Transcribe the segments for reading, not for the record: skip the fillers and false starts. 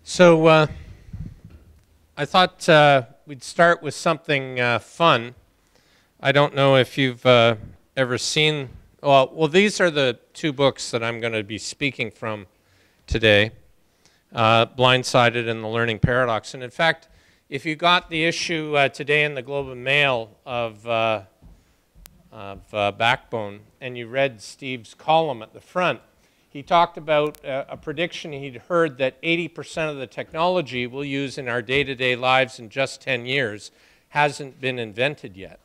So I thought we'd start with something fun. I don't know if you've ever seen, well, these are the two books that I'm going to be speaking from today, Blindsided and The Learning Paradox. And in fact, if you got the issue today in the Globe and Mail of Backbone and you read Steve's column at the front, he talked about a prediction he'd heard that 80% of the technology we'll use in our day-to-day lives in just 10 years hasn't been invented yet.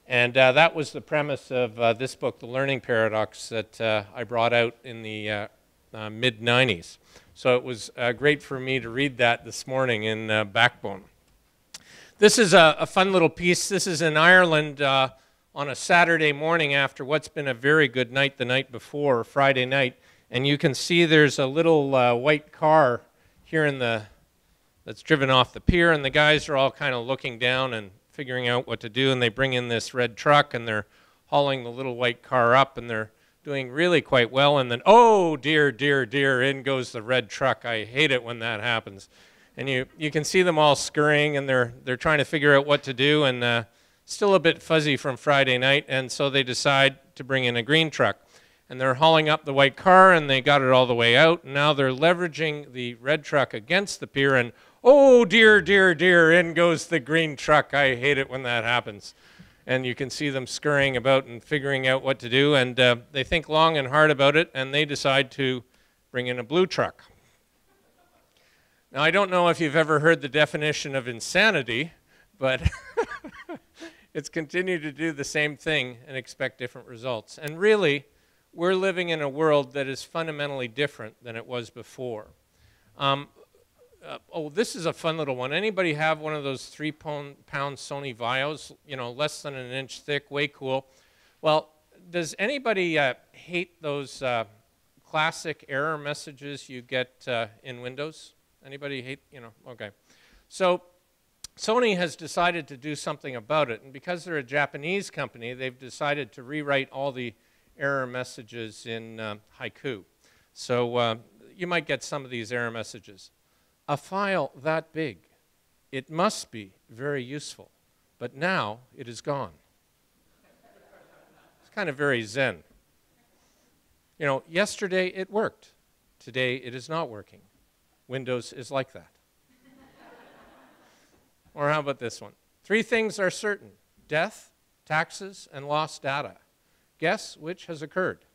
And that was the premise of this book, The Learning Paradox, that I brought out in the mid-90s. So it was great for me to read that this morning in Backbone. This is a fun little piece. This is in Ireland on a Saturday morning after what's been a very good night the night before, Friday night. And you can see there's a little white car here that's driven off the pier, and the guys are all kind of looking down and figuring out what to do, and they bring in this red truck, and they're hauling the little white car up, and they're doing really quite well, and then, oh, dear, dear, dear, in goes the red truck. I hate it when that happens. And you can see them all scurrying, and they're trying to figure out what to do, and still a bit fuzzy from Friday night, and so they decide to bring in a green truck. And they're hauling up the white car, and they got it all the way out. And now they're leveraging the red truck against the pier, and oh, dear, dear, dear, in goes the green truck. I hate it when that happens. And you can see them scurrying about and figuring out what to do, and they think long and hard about it, and they decide to bring in a blue truck. Now, I don't know if you've ever heard the definition of insanity, but it's continued to do the same thing and expect different results. And really, we're living in a world that is fundamentally different than it was before. This is a fun little one. Anybody have one of those 3-pound Sony Vaios, less than an inch thick, way cool? Well, does anybody hate those classic error messages you get in Windows? Anybody hate, okay. So Sony has decided to do something about it, and because they're a Japanese company, they've decided to rewrite all the error messages in haiku. So you might get some of these error messages. A file that big, it must be very useful, but now it is gone. It's kind of very zen. Yesterday it worked. Today it is not working. Windows is like that. Or how about this one? 3 things are certain: death, taxes, and lost data. Guess which has occurred?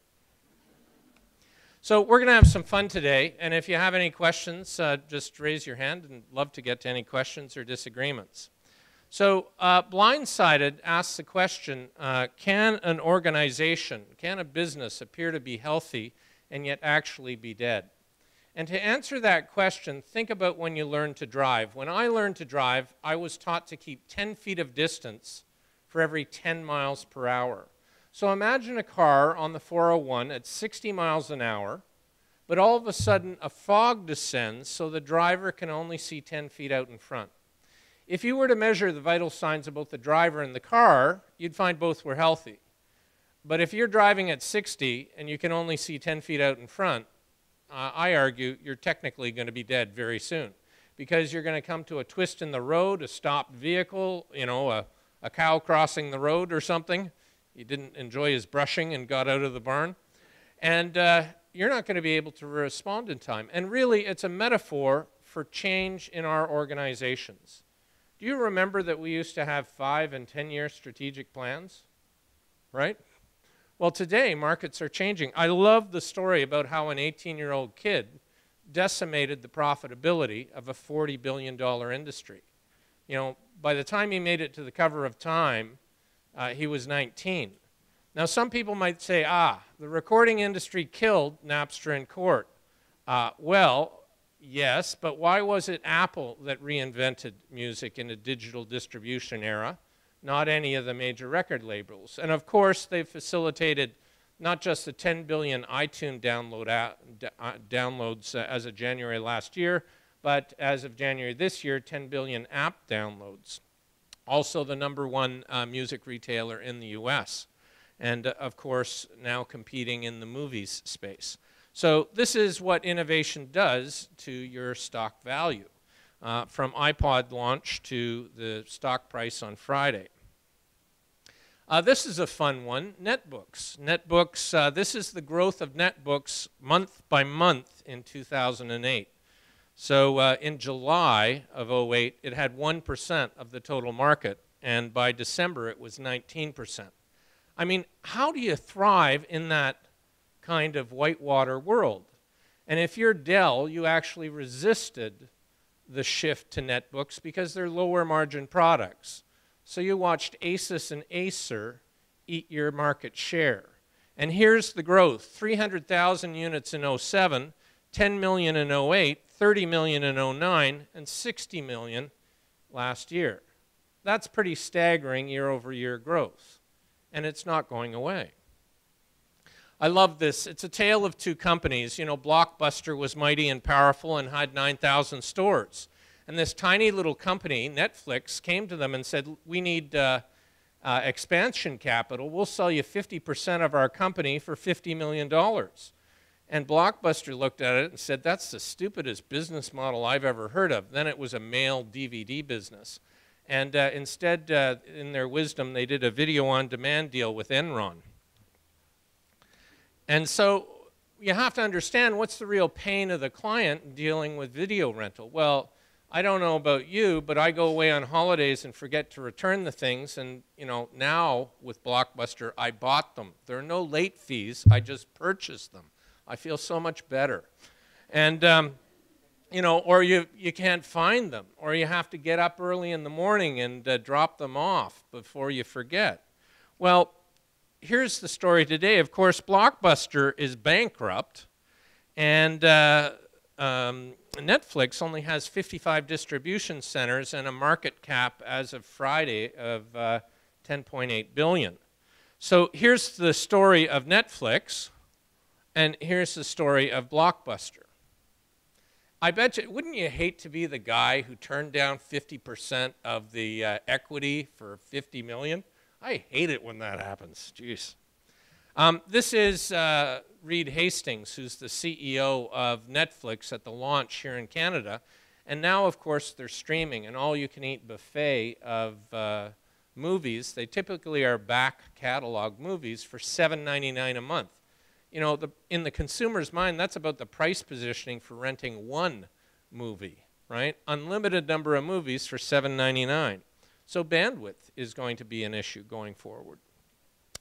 So we're going to have some fun today, and if you have any questions, just raise your hand, and love to get to any questions or disagreements. So Blindsided asks the question, can an organization, can a business appear to be healthy and yet actually be dead? And to answer that question, think about when you learned to drive. When I learned to drive, I was taught to keep 10 feet of distance for every 10 miles per hour. So imagine a car on the 401 at 60 miles an hour, but all of a sudden a fog descends so the driver can only see 10 feet out in front. If you were to measure the vital signs of both the driver and the car, you'd find both were healthy. But if you're driving at 60 and you can only see 10 feet out in front, I argue you're technically going to be dead very soon, because you're going to come to a twist in the road, a stopped vehicle, a cow crossing the road or something. He didn't enjoy his brushing and got out of the barn. And you're not going to be able to respond in time. And really, it's a metaphor for change in our organizations. Do you remember that we used to have 5- and 10-year strategic plans? Right? Well, today, markets are changing. I love the story about how an 18-year-old kid decimated the profitability of a $40 billion industry. By the time he made it to the cover of Time, he was 19. Now, some people might say, the recording industry killed Napster in court. Well, yes, but why was it Apple that reinvented music in a digital distribution era, not any of the major record labels? And of course, they facilitated not just the 10 billion iTunes downloads as of January last year, but as of January this year, 10 billion app downloads. Also the #1 music retailer in the US, and of course now competing in the movies space. So this is what innovation does to your stock value, from iPod launch to the stock price on Friday. This is a fun one, netbooks. Netbooks, this is the growth of netbooks month by month in 2008. So in July of 08, it had 1% of the total market, and by December it was 19%. I mean, how do you thrive in that kind of whitewater world? And if you're Dell, you actually resisted the shift to netbooks because they're lower margin products. So you watched Asus and Acer eat your market share. And here's the growth: 300,000 units in 07, 10 million in 08, 30 million in 09, and 60 million last year. That's pretty staggering year-over-year growth, and it's not going away. I love this. It's a tale of two companies. You know, Blockbuster was mighty and powerful and had 9,000 stores. And this tiny little company, Netflix, came to them and said, we need expansion capital. We'll sell you 50% of our company for $50 million. And Blockbuster looked at it and said, that's the stupidest business model I've ever heard of. Then it was a mail DVD business. And instead, in their wisdom, they did a video-on-demand deal with Enron. And so you have to understand, what's the real pain of the client dealing with video rental? Well, I don't know about you, but I go away on holidays and forget to return the things. And, you know, now with Blockbuster, I bought them. There are no late fees. I just purchased them. I feel so much better. And, you know, or you can't find them, or you have to get up early in the morning and drop them off before you forget. Well, here's the story today. Of course, Blockbuster is bankrupt, and Netflix only has 55 distribution centers and a market cap as of Friday of 10.8 billion. So here's the story of Netflix, and here's the story of Blockbuster. I bet you, wouldn't you hate to be the guy who turned down 50% of the equity for 50 million? I hate it when that happens. Jeez. This is Reed Hastings, who's the CEO of Netflix at the launch here in Canada. And now, of course, they're streaming an all-you-can-eat buffet of movies. They typically are back catalog movies for $7.99 a month. You know, in the consumer's mind, that's about the price positioning for renting one movie, right? Unlimited number of movies for $7.99. So bandwidth is going to be an issue going forward.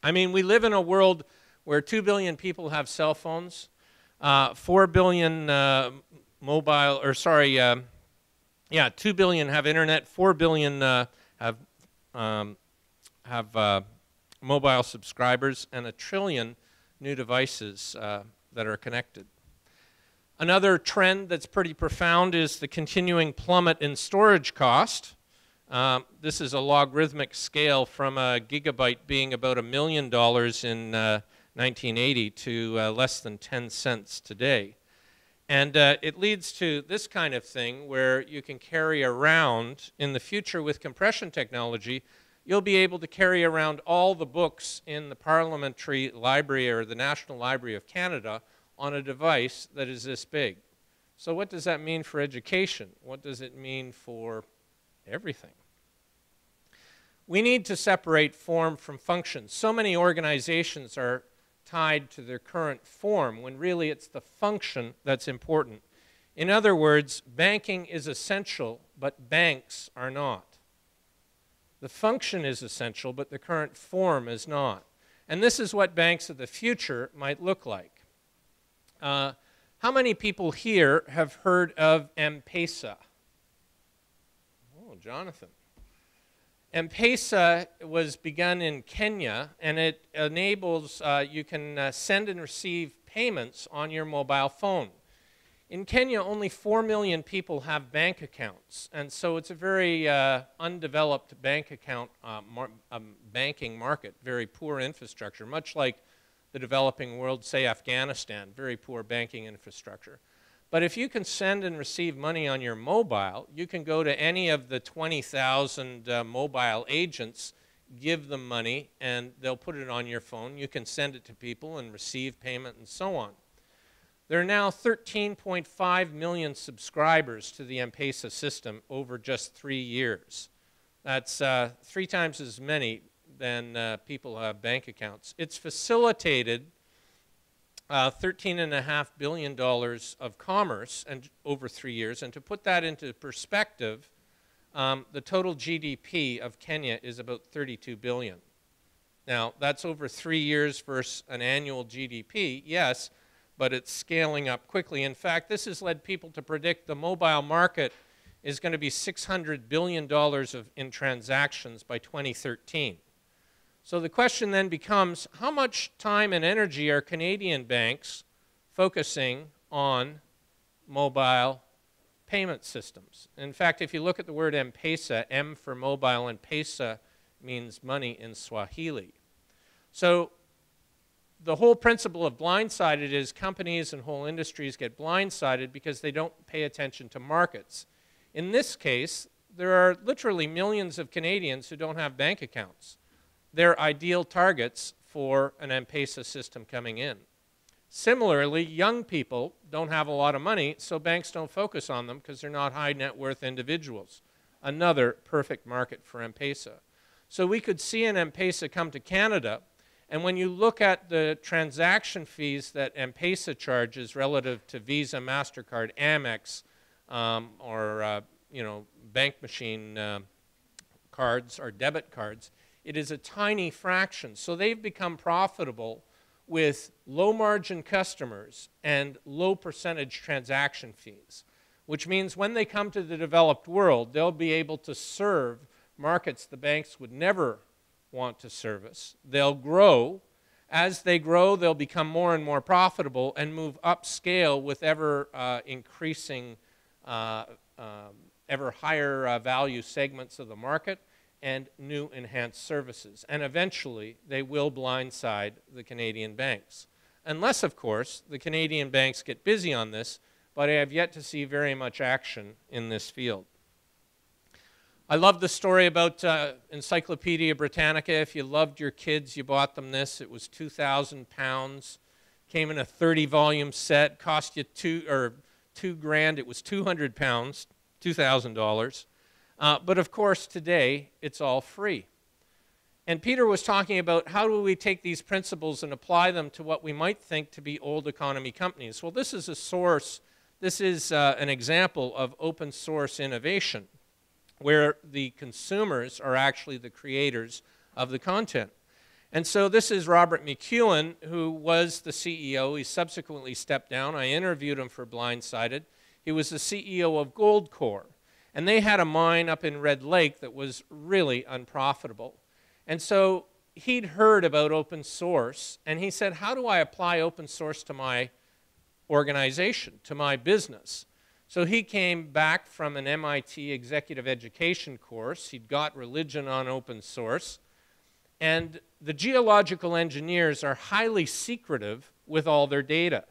I mean, we live in a world where 2 billion people have cell phones, 4 billion 2 billion have internet, 4 billion have mobile subscribers, and 1 trillion new devices that are connected. Another trend that's pretty profound is the continuing plummet in storage cost. This is a logarithmic scale from a gigabyte being about $1 million in 1980 to less than 10 cents today. And it leads to this kind of thing where you can carry around, in the future with compression technology, you'll be able to carry around all the books in the Parliamentary Library or the National Library of Canada on a device that is this big. So what does that mean for education? What does it mean for everything? We need to separate form from function. So many organizations are tied to their current form when really it's the function that's important. In other words, banking is essential, but banks are not. The function is essential, but the current form is not. And this is what banks of the future might look like. How many people here have heard of M-PESA? Oh, Jonathan. M-PESA was begun in Kenya, and it enables, you can send and receive payments on your mobile phone. In Kenya, only 4 million people have bank accounts, and so it's a very undeveloped bank account banking market, very poor infrastructure, much like the developing world, say Afghanistan, very poor banking infrastructure. But if you can send and receive money on your mobile, you can go to any of the 20,000 mobile agents, give them money, and they'll put it on your phone. You can send it to people and receive payment and so on. There are now 13.5 million subscribers to the M-PESA system over just 3 years. That's 3 times as many than people who have bank accounts. It's facilitated $13.5 billion of commerce and over 3 years. And to put that into perspective, the total GDP of Kenya is about $32 billion. Now, that's over 3 years versus an annual GDP, yes, but it's scaling up quickly. In fact, this has led people to predict the mobile market is going to be $600 billion in transactions by 2013. So the question then becomes, how much time and energy are Canadian banks focusing on mobile payment systems? In fact, if you look at the word M-PESA, M for mobile, and PESA means money in Swahili. So the whole principle of blindsided is companies and whole industries get blindsided because they don't pay attention to markets. In this case, there are literally millions of Canadians who don't have bank accounts. They're ideal targets for an M-PESA system coming in. Similarly, young people don't have a lot of money, so banks don't focus on them because they're not high net worth individuals. Another perfect market for M-PESA. So we could see an M-PESA come to Canada, and when you look at the transaction fees that M-PESA charges relative to Visa, MasterCard, Amex, or bank machine cards or debit cards, it is a tiny fraction. So they've become profitable with low margin customers and low percentage transaction fees, which means when they come to the developed world, they'll be able to serve markets the banks would never want to service. They'll grow. As they grow, they'll become more and more profitable and move upscale with ever increasing, ever higher value segments of the market and new enhanced services. And eventually, they will blindside the Canadian banks. Unless, of course, the Canadian banks get busy on this, but I have yet to see very much action in this field. I love the story about Encyclopedia Britannica. If you loved your kids, you bought them this. It was £2,000. Came in a 30-volume set. Cost you $2 grand. It was £200, $2,000. But of course, today it's all free. And Peter was talking about how do we take these principles and apply them to what we might think to be old economy companies. Well, this is a source. This is an example of open source innovation, where the consumers are actually the creators of the content. And so this is Robert McEwen, who was the CEO. He subsequently stepped down. I interviewed him for Blindsided. He was the CEO of Goldcore. And they had a mine up in Red Lake that was really unprofitable. And so he'd heard about open source, and he said, how do I apply open source to my organization, to my business? So he came back from an MIT executive education course. He'd got religion on open source. And the geological engineers are highly secretive with all their data.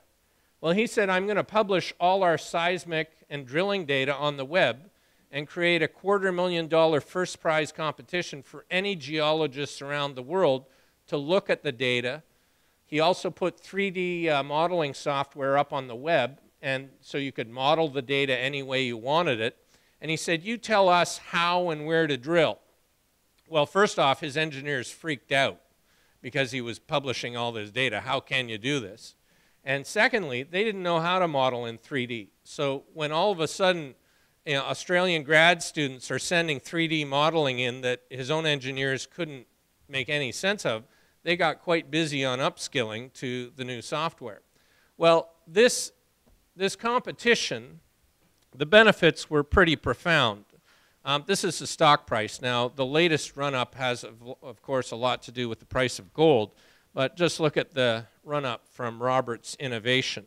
Well, he said, I'm going to publish all our seismic and drilling data on the web and create a $250,000 first prize competition for any geologists around the world to look at the data. He also put 3D modeling software up on the web, and so you could model the data any way you wanted it. And he said, you tell us how and where to drill. Well, first off, his engineers freaked out because he was publishing all this data. How can you do this? And secondly, they didn't know how to model in 3D. So when all of a sudden, Australian grad students are sending 3D modeling in that his own engineers couldn't make any sense of, they got quite busy on upskilling to the new software. Well, this competition, the benefits were pretty profound. This is the stock price. Now, the latest run-up has, of course, a lot to do with the price of gold, but just look at the run-up from Robert's innovation.